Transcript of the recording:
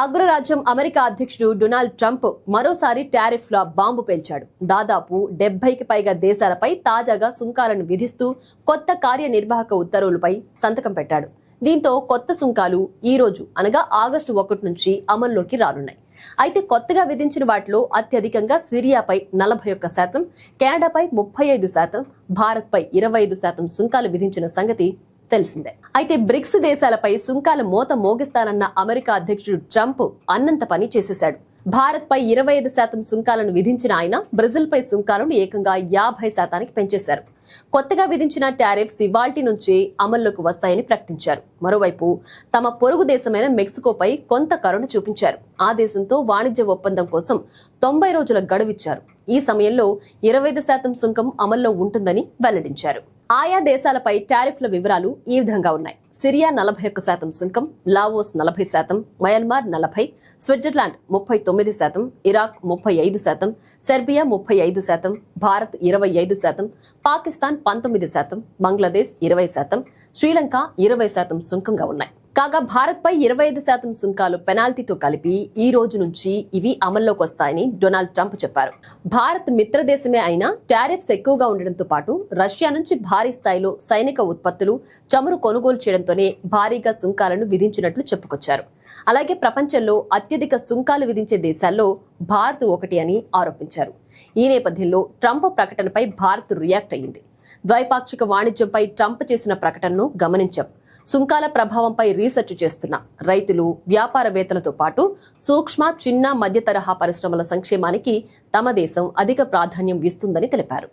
అగ్రరాజ్యం అమెరికా అధ్యక్షుడు Donald Trump మరోసారి టారిఫ్ల బాంబు పేల్చాడు. దాదాపు 70కి పైగా దేశాలపై తాజాగా సుంకాలను విధిస్తూ కొత్త కార్యనిర్వాహక ఉత్తర్వులపై సంతకం పెట్టాడు. దీంతో కొత్త సుంకాలు ఈ రోజు అనగా ఆగస్టు 1 నుంచి అమల్లోకి రానున్నాయి. అయితే కొత్తగా విధించిన వాటిలో అత్యధికంగా సిరియాపై 41%, కెనడాపై 35%, భారత్పై 25% సుంకాలు విధించిన సంగతి తెలిసిందే. అయితే బ్రిక్స్ దేశాలపై సుంకాల మోత మోగిస్తానన్న అమెరికా అధ్యక్షుడు ట్రంప్ అన్నంత పని చేసేశాడు. భారత్ పై 25% సుంకాలను విధించిన ఆయన బ్రెజిల్ పై సుంకాలను ఏకంగా 50% పెంచేశారు. కొత్తగా విధించిన టారిఫ్స్ ఇవాల్టి నుంచి అమల్లోకి వస్తాయని ప్రకటించారు. మరోవైపు తమ పొరుగు దేశమైన మెక్సికోపై కొంత కరుణ చూపించారు. ఆ దేశంతో వాణిజ్య ఒప్పందం కోసం 90 రోజుల గడువిచ్చారు. ఈ సమయంలో 25% సుంకం అమల్లో ఉంటుందని వెల్లడించారు. ఆయా దేశాలపై టారిఫ్ల వివరాలు ఈ విధంగా ఉన్నాయి. సిరియా 41% సుంకం, Laos 40%, Myanmar 40%, Switzerland 39%, Iraq 35%, Serbia 35%, Bharat 25%, Pakistan 19%, Bangladesh 20%, Sri Lanka 20% సుంకంగా ఉన్నాయి. కాగా భారత్ పై 25% సుంకాలు పెనాల్టీతో కలిపి ఈ రోజు నుంచి ఇవి అమల్లోకి వస్తాయని డొనాల్డ్ ట్రంప్ చెప్పారు. భారత్ మిత్రదేశమే అయినా టారిఫ్స్ ఎక్కువగా ఉండడంతో పాటు రష్యా నుంచి భారీ స్థాయిలో సైనిక ఉత్పత్తులు, చమురు కొనుగోలు చేయడంతోనే భారీగా సుంకాలను విధించినట్లు చెప్పుకొచ్చారు. అలాగే ప్రపంచంలో అత్యధిక సుంకాలు విధించే దేశాల్లో భారత్ ఒకటి అని ఆరోపించారు. ఈ నేపథ్యంలో ట్రంప్ ప్రకటనపై భారత్ రియాక్ట్ అయ్యింది. ద్వైపాక్షిక వాణిజ్యంపై ట్రంప్ చేసిన ప్రకటనను గమనించాం. సుంకాల ప్రభావంపై రీసెర్చ్ చేస్తున్న రైతులు, వ్యాపారవేత్తలతో పాటు సూక్ష్మ, చిన్న, మధ్య తరహా పరిశ్రమల సంక్షేమానికి తమ దేశం అధిక ప్రాధాన్యం ఇస్తుందని తెలిపారు.